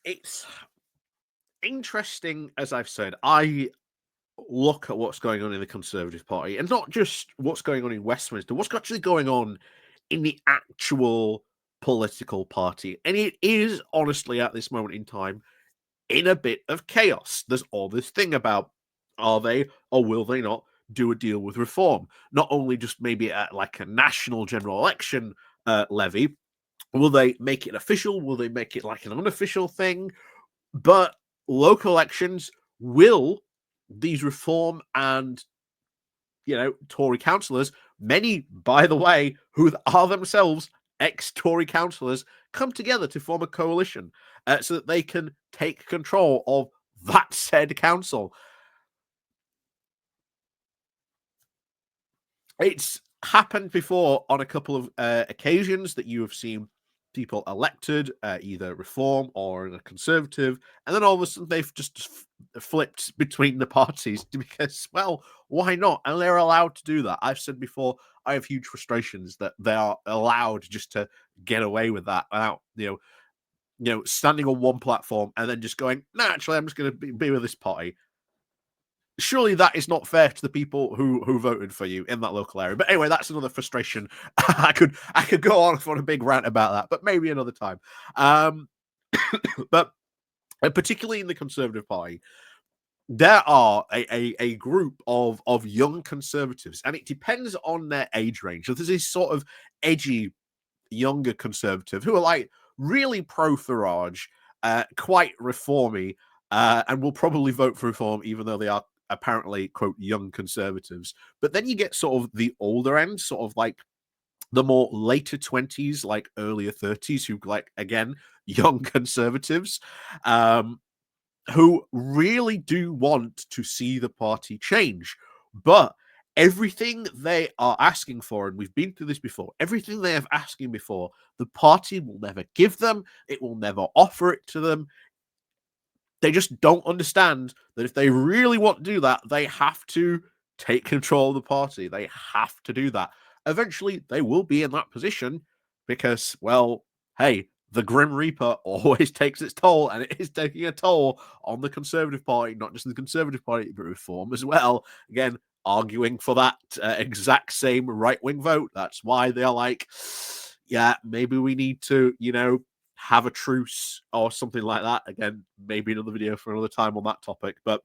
it's interesting, as I've said. I look at what's going on in the Conservative Party, and not just what's going on in Westminster, what's actually going on in the actual political party. And it is honestly, at this moment in time, in a bit of chaos. There's all this thing about, are they or will they not do a deal with reform? Not only just maybe at like a national general election levy, will they make it official? Will they make it like an unofficial thing? But local elections, will these reform and Tory councillors, many, by the way, who are themselves ex-Tory councillors, come together to form a coalition so that they can take control of that said council. It's happened before on a couple of occasions that you have seen people elected, either Reform or a Conservative, and then all of a sudden they've just flipped between the parties because, well, why not? And they're allowed to do that. I've said before, I have huge frustrations that they are allowed just to get away with that without, standing on one platform and then just going, no, actually, I'm just going to be with this party. Surely that is not fair to the people who voted for you in that local area. But anyway, that's another frustration. I could go on for a big rant about that, but maybe another time. But particularly in the Conservative Party, there are a group of young Conservatives, and it depends on their age range. So there's this sort of edgy younger Conservative who are like really pro Farage, quite reformy, and will probably vote for reform, even though they are apparently, quote, young Conservatives. But then you get sort of the older end, sort of like the more later 20s, like earlier 30s, who, like, again, young Conservatives, who really do want to see the party change. But everything they are asking for, and we've been through this before, everything they have asking before, the party will never give them, it will never offer it to them. They just don't understand that if they really want to do that, they have to take control of the party. They have to do that. Eventually, they will be in that position because, well, hey, the Grim Reaper always takes its toll, and it is taking a toll on the Conservative Party, not just the Conservative Party, but Reform as well. Again, arguing for that exact same right-wing vote. That's why they're like, yeah, maybe we need to, have a truce or something like that. Again, maybe another video for another time on that topic. But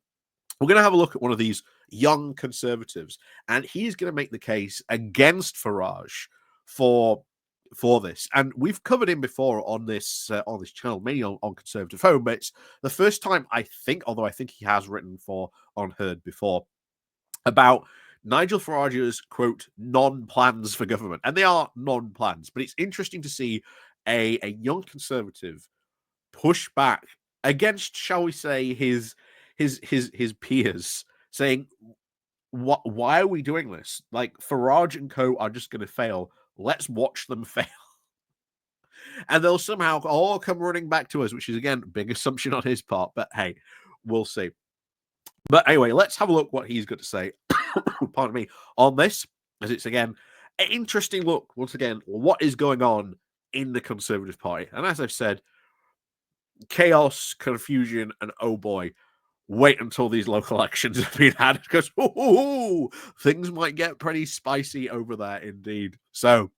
we're going to have a look at one of these young Conservatives, and he's going to make the case against Farage for this. And we've covered him before on this channel, mainly on Conservative Home. But it's the first time, I think, although I think he has written for On Heard before, about Nigel Farage's, quote, non-plans for government. And they are non-plans, but it's interesting to see a young Conservative push back against, shall we say, his peers, saying, why are we doing this? Like, Farage and co are just going to fail. Let's watch them fail. And they'll somehow all come running back to us, which is, again, a big assumption on his part. But hey, we'll see. But anyway, let's have a look what he's got to say, pardon me, on this, as it's, again, an interesting look, once again, what is going on in the Conservative Party. And as I've said, chaos, confusion, and oh boy, wait until these local elections have been had, because things might get pretty spicy over there indeed. So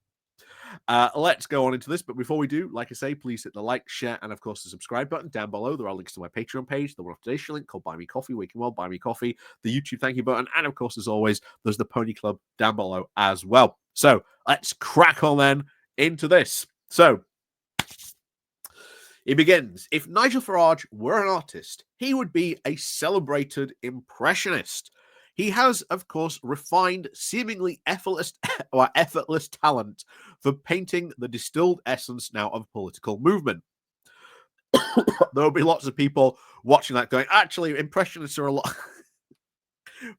let's go on into this. But before we do, like I say, please hit the like, share, and of course the subscribe button down below. There are links to my Patreon page, the one-off donation link called Buy Me Coffee, where you can buy me coffee, the YouTube thank you button, and of course, as always, there's the Pony Club down below as well. So let's crack on then into this. So it begins. If Nigel Farage were an artist, he would be a celebrated impressionist. He has, of course, refined, seemingly effortless talent for painting the distilled essence now of a political movement. There will be lots of people watching that going, actually, impressionists are a lot.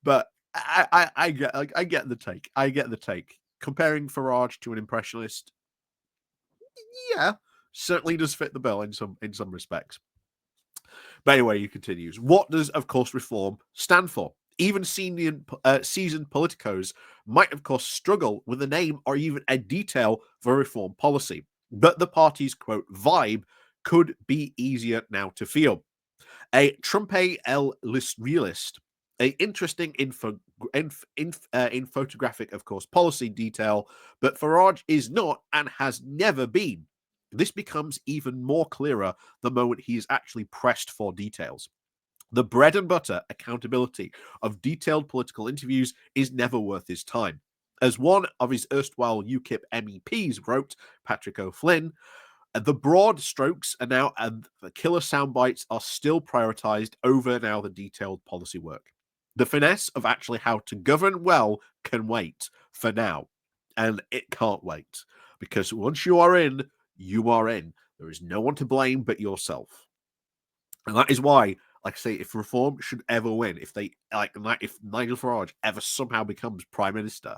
But I get the take. I get the take. Comparing Farage to an impressionist, yeah, certainly does fit the bill in some respects. But anyway, he continues. What does, of course, reform stand for? Even seasoned politicos might, of course, struggle with a name or even a detail for reform policy. But the party's, quote, vibe could be easier now to feel. A Trumpe el realist, a interesting photographic, of course, policy detail, but Farage is not and has never been. This becomes even more clearer the moment he is actually pressed for details. The bread and butter accountability of detailed political interviews is never worth his time. As one of his erstwhile UKIP MEPs wrote, Patrick O'Flynn, the broad strokes are now, and the killer sound bites are still prioritized over now the detailed policy work. The finesse of actually how to govern well can wait for now, and it can't wait, because once you are in, you are in. There is no one to blame but yourself. And that is why, like I say, if reform should ever win, if Nigel Farage ever somehow becomes prime minister,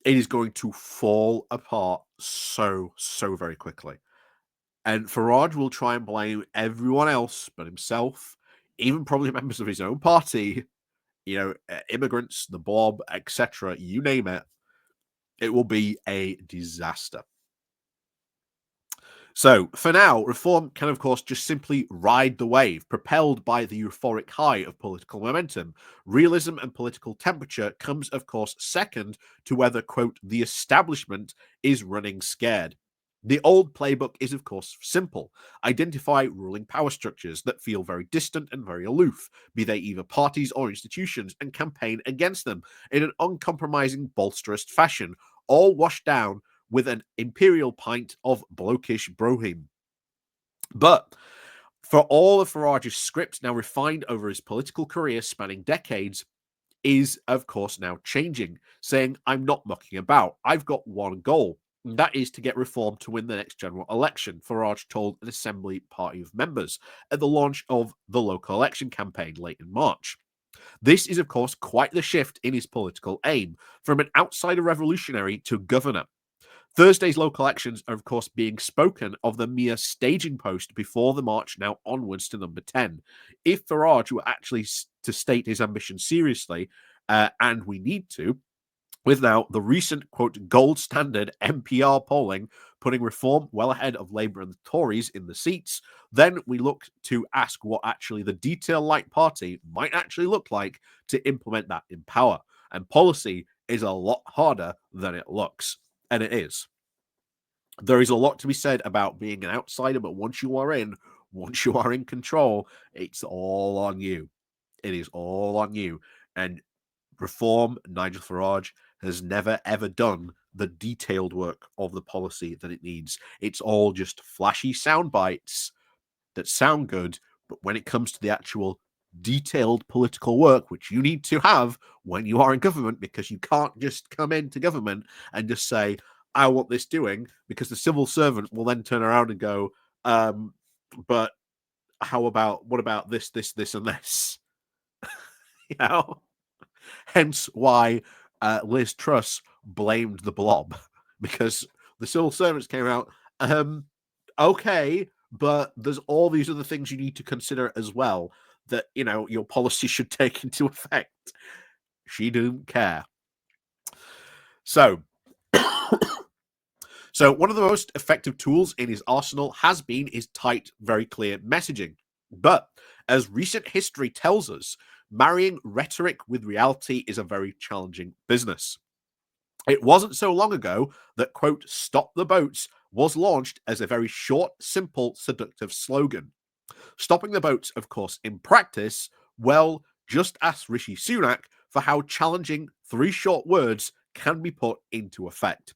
it is going to fall apart so very quickly. And Farage will try and blame everyone else but himself, even probably members of his own party, immigrants, the Blob, etc. You name it. It will be a disaster. So, for now, reform can, of course, just simply ride the wave, propelled by the euphoric high of political momentum. Realism and political temperature comes, of course, second to whether, quote, the establishment is running scared. The old playbook is, of course, simple. Identify ruling power structures that feel very distant and very aloof, be they either parties or institutions, and campaign against them in an uncompromising bolsterist fashion, all washed down with an imperial pint of blokish brohim. But for all of Farage's script, now refined over his political career spanning decades, is, of course, now changing, saying, I'm not mucking about. I've got one goal, and that is to get reform to win the next general election, Farage told an Assembly party of members at the launch of the local election campaign late in March. This is, of course, quite the shift in his political aim, from an outsider revolutionary to governor. Thursday's local elections are, of course, being spoken of the mere staging post before the march now onwards to number 10. If Farage were actually to state his ambition seriously, and we need to, with now the recent, quote, gold standard NPR polling putting reform well ahead of Labour and the Tories in the seats, then we look to ask what actually the detail-light party might actually look like to implement that in power. And policy is a lot harder than it looks. And it is. There is a lot to be said about being an outsider, but once you are in control, it's all on you. It is all on you. And reform, Nigel Farage has never ever done the detailed work of the policy that it needs. It's all just flashy sound bites that sound good, but when it comes to the actual detailed political work, which you need to have when you are in government, because you can't just come into government and just say, I want this doing, because the civil servant will then turn around and go, but what about this, and this? you know? Hence why Liz Truss blamed the Blob, because the civil servants came out, okay, but there's all these other things you need to consider as well that, your policy should take into effect. She didn't care. So, one of the most effective tools in his arsenal has been his tight, very clear messaging. But as recent history tells us, marrying rhetoric with reality is a very challenging business. It wasn't so long ago that, quote, stop the boats was launched as a very short, simple, seductive slogan. Stopping the boats, of course, in practice, well, just ask Rishi Sunak for how challenging 3 short words can be put into effect.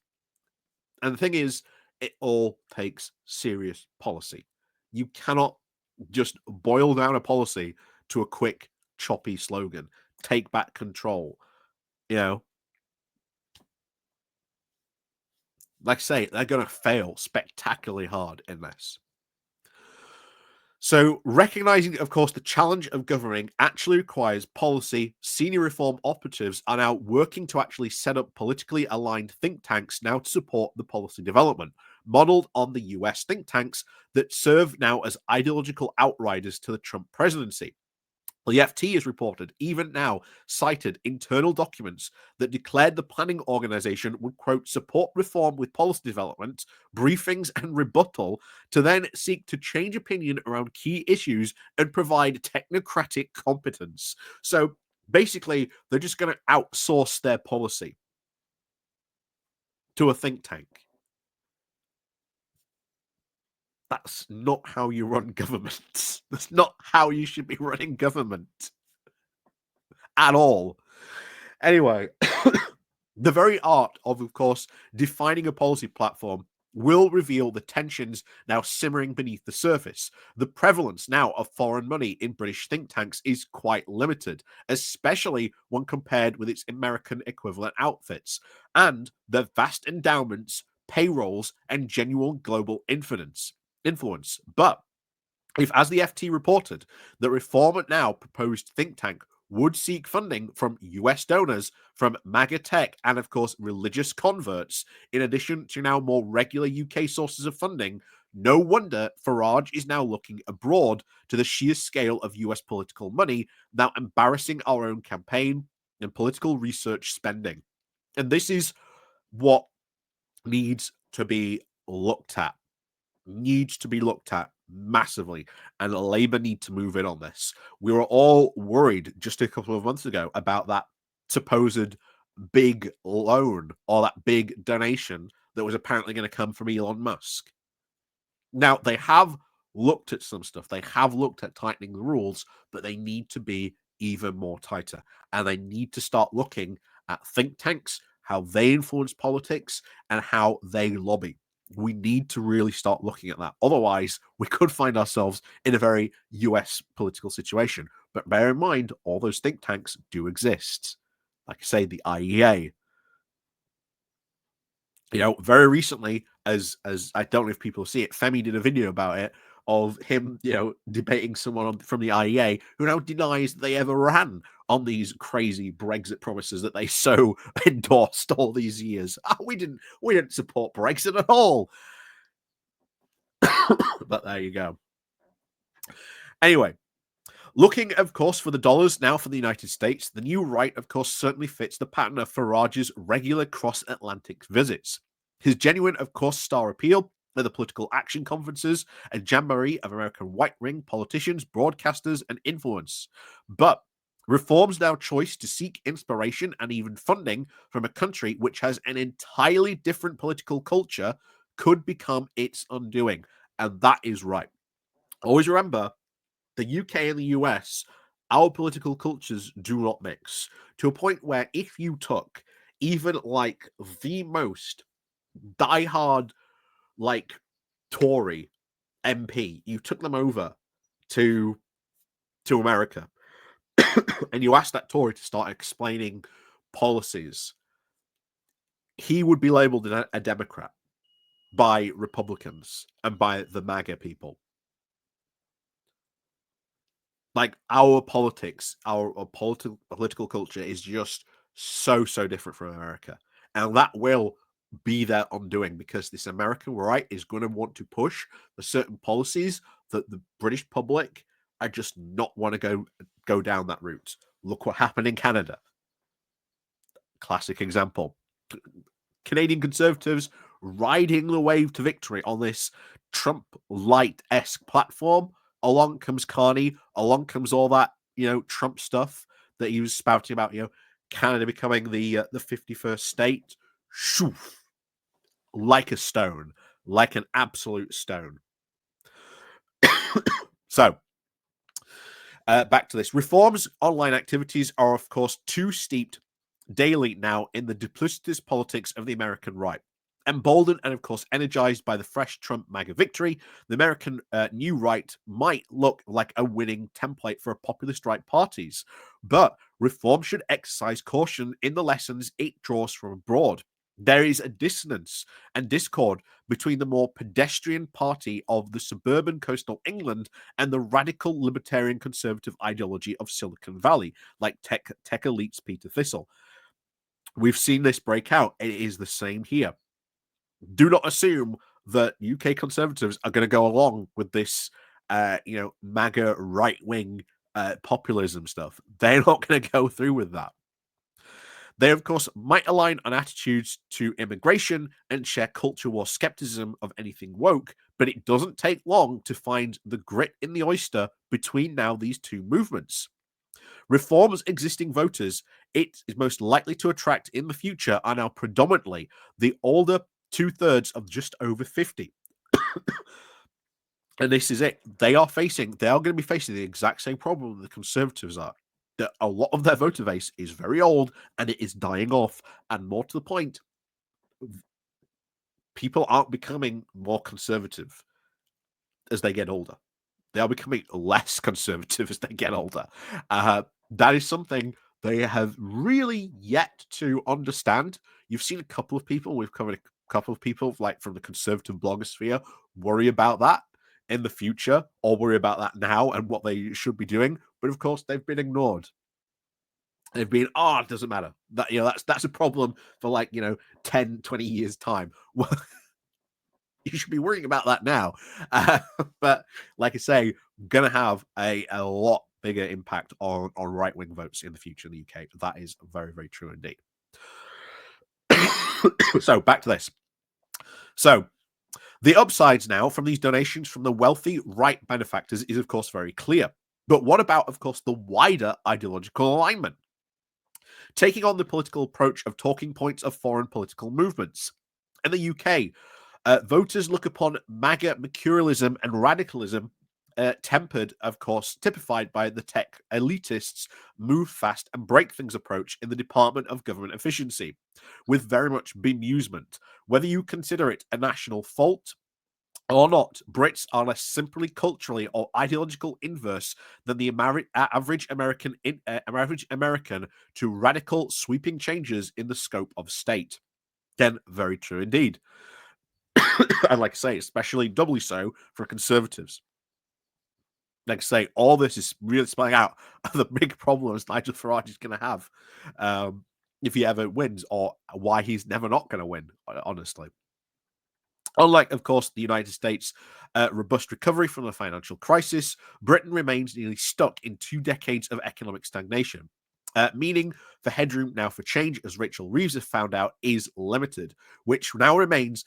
And the thing is, it all takes serious policy. You cannot just boil down a policy to a quick, choppy slogan. Take back control. Like I say, they're going to fail spectacularly hard in this. So, recognizing, of course, the challenge of governing actually requires policy. Senior reform operatives are now working to actually set up politically aligned think tanks now to support the policy development, modeled on the US think tanks that serve now as ideological outriders to the Trump presidency. The FT has reported, even now, cited internal documents that declared the planning organization would, quote, support reform with policy development, briefings, and rebuttal to then seek to change opinion around key issues and provide technocratic competence. So basically, they're just going to outsource their policy to a think tank. That's not how you run government. That's not how you should be running government at all. Anyway, the very art of course, defining a policy platform will reveal the tensions now simmering beneath the surface. The prevalence now of foreign money in British think tanks is quite limited, especially when compared with its American equivalent outfits, and the vast endowments, payrolls, and genuine global influence. But if, as the FT reported, the reform now proposed think tank would seek funding from US donors, from MAGA tech, and of course religious converts, in addition to now more regular UK sources of funding, no wonder Farage is now looking abroad to the sheer scale of US political money, now embarrassing our own campaign and political research spending. And this is what needs to be looked at. Needs to be looked at massively, and Labour need to move in on this. We were all worried just a couple of months ago about that supposed big loan or that big donation that was apparently going to come from Elon Musk. Now, they have looked at some stuff. They have looked at tightening the rules, but they need to be even more tighter. And they need to start looking at think tanks, how they influence politics, and how they lobby. We need to really start looking at that. Otherwise, we could find ourselves in a very US political situation. But bear in mind, all those think tanks do exist. Like I say, the IEA. Very recently, as I don't know if people see it, Femi did a video about it of him, debating someone from the IEA who now denies that they ever ran on these crazy Brexit promises that they so endorsed all these years. We didn't support Brexit at all. But there you go. Anyway, looking, of course, for the dollars now for the United States, the new right, of course, certainly fits the pattern of Farage's regular cross-Atlantic visits. His genuine, of course, star appeal at the political action conferences, a jamboree of American white ring politicians, broadcasters, and influence. But reform's now choice to seek inspiration and even funding from a country which has an entirely different political culture could become its undoing. And that is right. Always remember, the UK and the US, our political cultures do not mix, to a point where if you took even like the most diehard like Tory MP, you took them over to America and you asked that Tory to start explaining policies, he would be labeled a Democrat by Republicans and by the MAGA people. Like our politics, our political culture is just so different from America, and that will be their undoing because this American right is going to want to push for certain policies that the British public are just not want to go down that route. Look what happened in Canada. Classic example. Canadian Conservatives riding the wave to victory on this Trump light-esque platform. Along comes Carney, along comes all that, Trump stuff that he was spouting about, Canada becoming the 51st state. Shoo, like a stone, like an absolute stone. So, back to this. Reforms online activities are, of course, too steeped daily now in the duplicitous politics of the American right. Emboldened and, of course, energized by the fresh Trump MAGA victory, the American new right might look like a winning template for populist right parties. But reform should exercise caution in the lessons it draws from abroad. There is a dissonance and discord between the more pedestrian party of the suburban coastal England and the radical libertarian conservative ideology of Silicon Valley, like tech elites Peter Thistle. We've seen this break out, and it is the same here. Do not assume that UK conservatives are going to go along with this, MAGA right-wing populism stuff. They're not going to go through with that. They, of course, might align on attitudes to immigration and share culture war skepticism of anything woke, but it doesn't take long to find the grit in the oyster between now these two movements. Reform's existing voters it is most likely to attract in the future are now predominantly the older 2/3 of just over 50. And this is it. They are going to be facing the exact same problem the Conservatives are. That a lot of their voter base is very old and it is dying off. And more to the point, people aren't becoming more conservative as they get older. They are becoming less conservative as they get older. That is something they have really yet to understand. You've seen a couple of people, we've covered a couple of people like from the conservative blogosphere worry about that in the future or worry about that now and what they should be doing. But of course, they've been ignored. They've been, it doesn't matter. That that's a problem for 10, 20 years time. Well, you should be worrying about that now. But like I say, gonna have a lot bigger impact on right-wing votes in the future in the UK. That is very, very true indeed. So back to this. So the upsides now from these donations from the wealthy right benefactors is, of course, very clear. But what about, of course, the wider ideological alignment? Taking on the political approach of talking points of foreign political movements. In the UK, voters look upon MAGA mercurialism and radicalism, tempered, of course, typified by the tech elitists' move fast and break things approach in the Department of Government Efficiency, with very much bemusement. Whether you consider it a national fault or not, Brits are less simply culturally or ideological inverse than the average American to radical sweeping changes in the scope of state. Again, very true indeed. And like I say, especially doubly so for conservatives. Like I say, all this is really spelling out the big problems Nigel Farage is going to have if he ever wins, or why he's never not going to win, honestly. Unlike, of course, the United States' robust recovery from the financial crisis, Britain remains nearly stuck in 2 decades of economic stagnation, meaning the headroom now for change, as Rachel Reeves has found out, is limited, which now remains,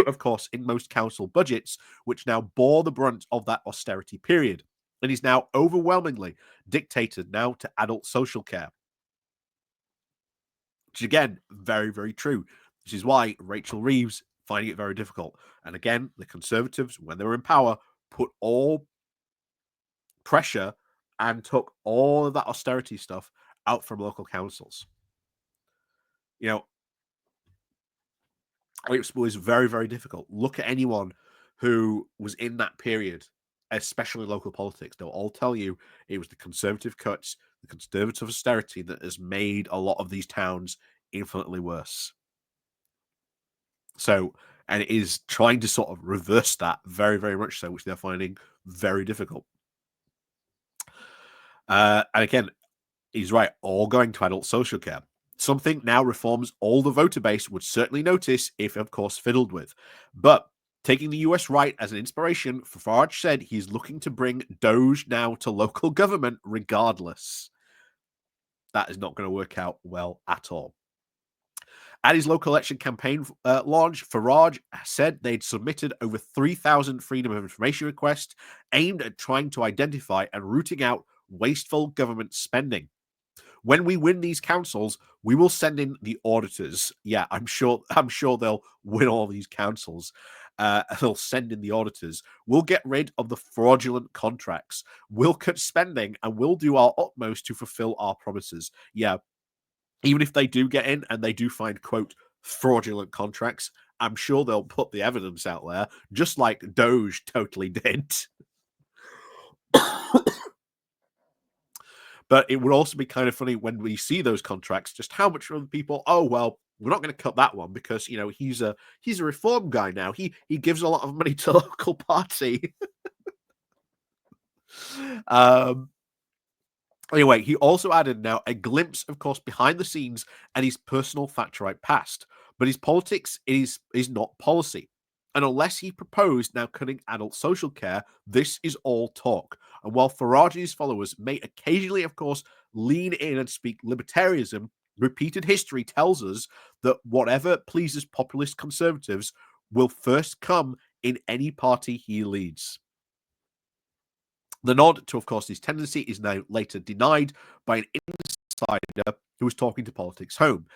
of course, in most council budgets, which now bore the brunt of that austerity period, and is now overwhelmingly dictated now to adult social care. Which, again, very, very true. This is why Rachel Reeves finding it very difficult. And again, the Conservatives, when they were in power, put all pressure and took all of that austerity stuff out from local councils. It was very, very difficult. Look at anyone who was in that period, especially local politics. They'll all tell you it was the Conservative cuts, the Conservative austerity that has made a lot of these towns infinitely worse. So, and it is trying to sort of reverse that very, very much so, which they're finding very difficult. And again, he's right, all going to adult social care. Something now reforms all the voter base would certainly notice if, of course, fiddled with. But taking the US right as an inspiration, Farage said he's looking to bring Doge now to local government regardless. That is not going to work out well at all. At his local election campaign launch, Farage said they'd submitted over 3,000 Freedom of Information requests aimed at trying to identify and rooting out wasteful government spending. When we win these councils, we will send in the auditors. Yeah, I'm sure they'll win all these councils. They'll send in the auditors. We'll get rid of the fraudulent contracts. We'll cut spending and we'll do our utmost to fulfill our promises. Yeah, even if they do get in and they do find, quote, fraudulent contracts, I'm sure they'll put the evidence out there, just like Doge totally did. But it would also be kind of funny when we see those contracts, just how much of the people, oh, well, we're not going to cut that one because, he's a reform guy now. He gives a lot of money to local party. Anyway, he also added now a glimpse, of course, behind the scenes and his personal Thatcherite past. But his politics is not policy. And unless he proposed now cutting adult social care, this is all talk. And while Farage and his followers may occasionally, of course, lean in and speak libertarianism, repeated history tells us that whatever pleases populist conservatives will first come in any party he leads. The nod to, of course, his tendency is now later denied by an insider who was talking to Politics Home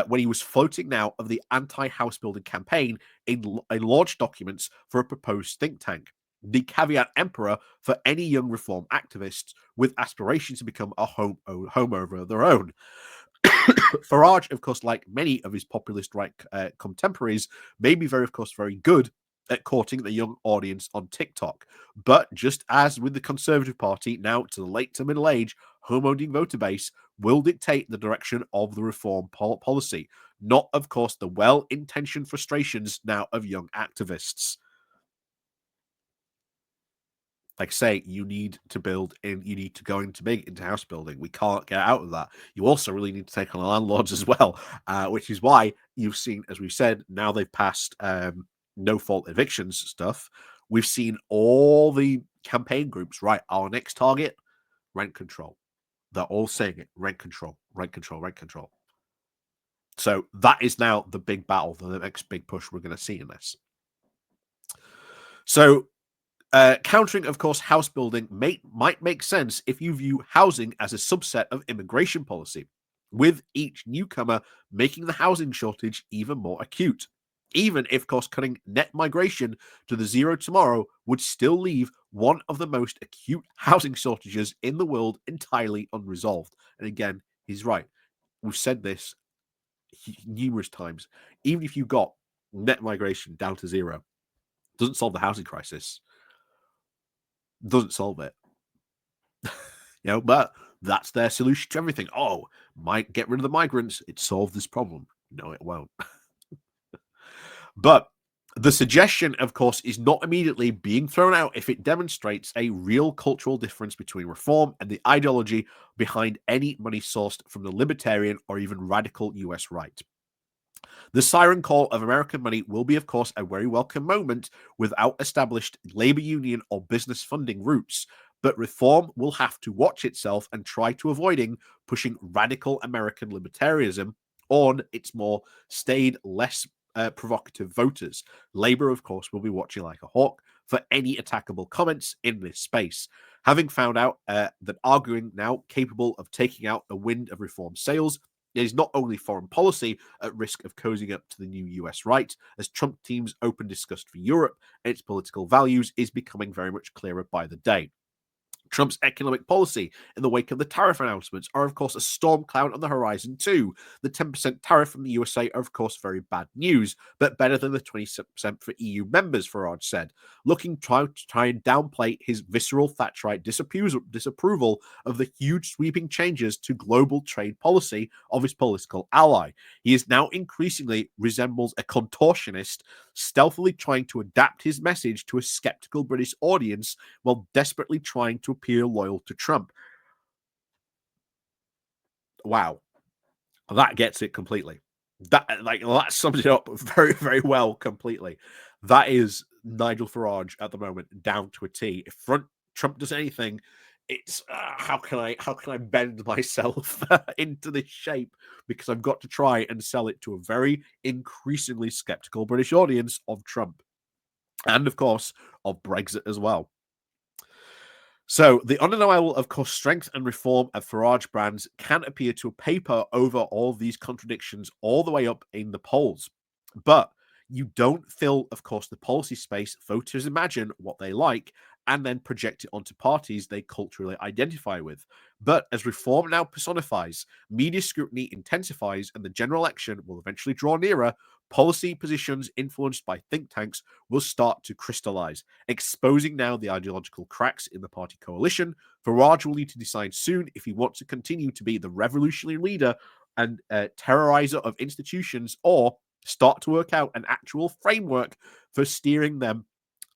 when he was floating now of the anti-house building campaign in large documents for a proposed think tank. The caveat emperor for any young reform activists with aspirations to become a homeowner of their own. Farage, of course, like many of his populist right contemporaries, may be of course, very good at courting the young audience on TikTok. But just as with the Conservative Party, now to the late to middle age, homeowning voter base will dictate the direction of the reform policy, not, of course, the well-intentioned frustrations now of young activists. Like say, you need to build in, you need to go into house building. We can't get out of that. You also really need to take on the landlords as well, which is why you've seen, as we've said, now they've passed no fault evictions stuff. We've seen all the campaign groups, right? Our next target, rent control. They're all saying it, rent control, rent control, rent control. So that is now the big battle, the next big push we're going to see in this. So countering, of course, house building might make sense if you view housing as a subset of immigration policy, with each newcomer making the housing shortage even more acute. Even if cost-cutting net migration to the zero tomorrow would still leave one of the most acute housing shortages in the world entirely unresolved. And again, he's right. We've said this numerous times. Even if you got net migration down to zero, doesn't solve the housing crisis. Doesn't solve it. But that's their solution to everything. Oh, might get rid of the migrants. It solved this problem. No, it won't. But the suggestion, of course, is not immediately being thrown out if it demonstrates a real cultural difference between reform and the ideology behind any money sourced from the libertarian or even radical US right. The siren call of American money will be, of course, a very welcome moment without established labor union or business funding routes, but reform will have to watch itself and try to avoiding pushing radical American libertarianism on its more staid, less provocative voters. Labor, of course, will be watching like a hawk for any attackable comments in this space. Having found out that arguing now capable of taking out the wind of reform sails is not only foreign policy at risk of cozying up to the new US right, as Trump team's open disgust for Europe and its political values is becoming very much clearer by the day. Trump's economic policy in the wake of the tariff announcements are, of course, a storm cloud on the horizon, too. The 10% tariff from the USA are, of course, very bad news, but better than the 20% for EU members, Farage said, looking to try and downplay his visceral Thatcherite disapproval of the huge sweeping changes to global trade policy of his political ally. He is now increasingly resembles a contortionist, stealthily trying to adapt his message to a skeptical British audience while desperately trying to appear loyal to Trump. Wow, that gets it completely. That sums it up very, very well completely. That is Nigel Farage at the moment down to a T. If Trump does anything, it's how can I bend myself into this shape, because I've got to try and sell it to a very increasingly skeptical British audience of Trump, and of course of Brexit as well. So the undeniable, of course, strength and reform of Farage brands can appear to paper over all these contradictions all the way up in the polls. But you don't fill, of course, the policy space. Voters imagine what they like and then project it onto parties they culturally identify with. But as reform now personifies, media scrutiny intensifies, and the general election will eventually draw nearer, policy positions influenced by think tanks will start to crystallize, exposing now the ideological cracks in the party coalition. Farage will need to decide soon if he wants to continue to be the revolutionary leader and terrorizer of institutions, or start to work out an actual framework for steering them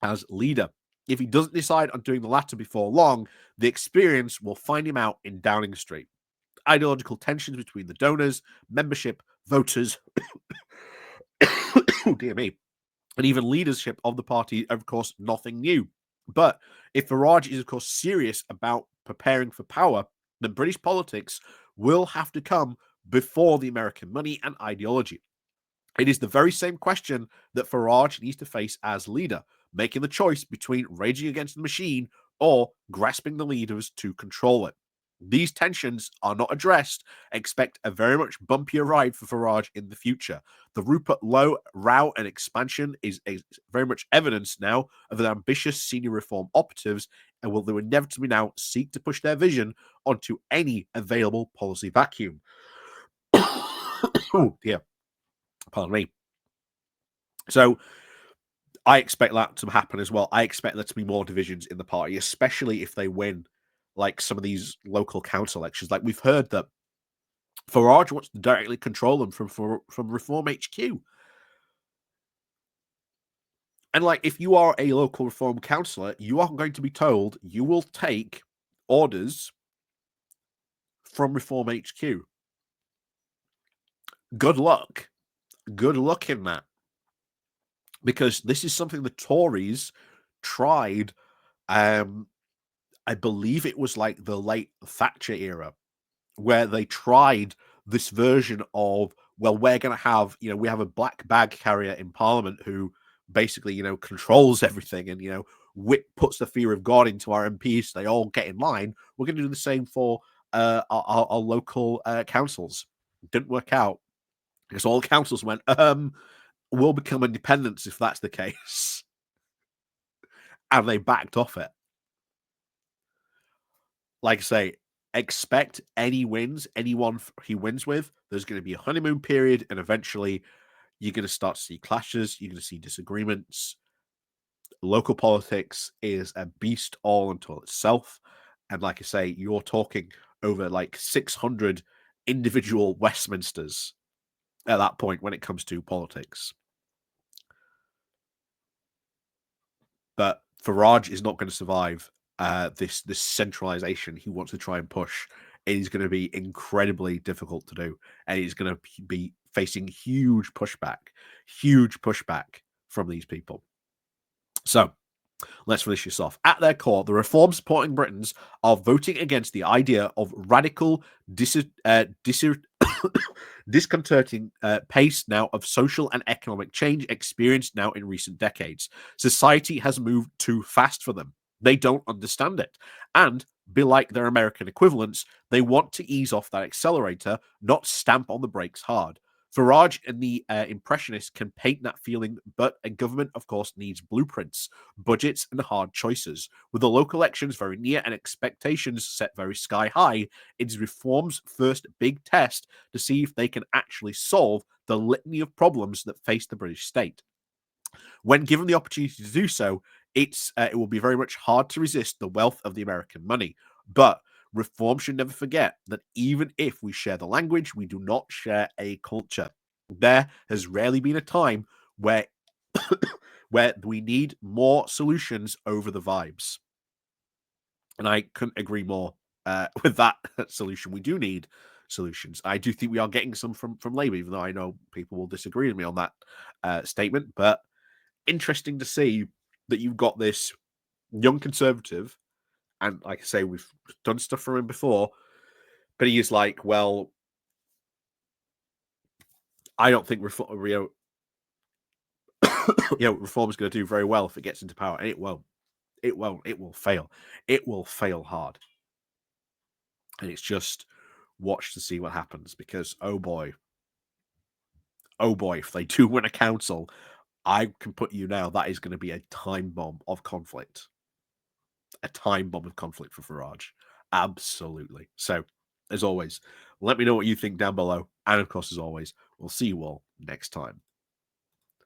as leader. If he doesn't decide on doing the latter before long, the experience will find him out in Downing Street. Ideological tensions between the donors, membership, voters, oh dear me, and even leadership of the party, of course, nothing new. But if Farage is, of course, serious about preparing for power, then British politics will have to come before the American money and ideology. It is the very same question that Farage needs to face as leader, making the choice between raging against the machine or grasping the leaders to control it. These tensions are not addressed. Expect a very much bumpier ride for Farage in the future. The Rupert Lowe row and expansion is very much evidence now of the ambitious senior reform operatives, and will inevitably now seek to push their vision onto any available policy vacuum. Oh, dear. Pardon me. So I expect that to happen as well. I expect there to be more divisions in the party, especially if they win like some of these local council elections. Like we've heard that Farage wants to directly control them from Reform HQ. And like if you are a local Reform councillor, you are going to be told you will take orders from Reform HQ. Good luck. Good luck in that. Because this is something the Tories tried I believe it was like the late Thatcher era, where they tried this version of, well, we're going to have, we have a black bag carrier in Parliament who basically, controls everything and, puts the fear of God into our MPs so they all get in line. We're going to do the same for our local councils. Didn't work out because all the councils went, we'll become independents if that's the case. And they backed off it. Like I say, expect any wins, anyone he wins with, there's going to be a honeymoon period, and eventually you're going to start to see clashes, you're going to see disagreements. Local politics is a beast all unto itself. And like I say, you're talking over like 600 individual Westminsters at that point when it comes to politics. But Farage is not going to survive this centralization he wants to try and push. It is going to be incredibly difficult to do, and he's going to be facing huge pushback from these people. So let's finish this off. At their core, the reform supporting Britons are voting against the idea of radical, disconcerting pace now of social and economic change experienced now in recent decades. Society has moved too fast for them. They don't understand it. And be like their American equivalents, they want to ease off that accelerator, not stamp on the brakes hard. Farage and the Impressionists can paint that feeling, but a government, of course, needs blueprints, budgets, and hard choices. With the local elections very near and expectations set very sky high, it is reform's first big test to see if they can actually solve the litany of problems that face the British state. When given the opportunity to do so, it will be very much hard to resist the wealth of the American money. But reform should never forget that even if we share the language, we do not share a culture. There has rarely been a time where where we need more solutions over the vibes. And I couldn't agree more with that solution. We do need solutions. I do think we are getting some from Labour, even though I know people will disagree with me on that statement. But interesting to see that you've got this young Conservative, and like I say, we've done stuff for him before, but he is like, well, I don't think reform is going to do very well if it gets into power, and it won't. It won't. It will fail. It will fail hard. And it's just watch to see what happens, because oh boy, if they do win a council, I can put you now that is going to be a time bomb of conflict. A time bomb of conflict for Farage. Absolutely. So, as always, let me know what you think down below. And of course, as always, we'll see you all next time.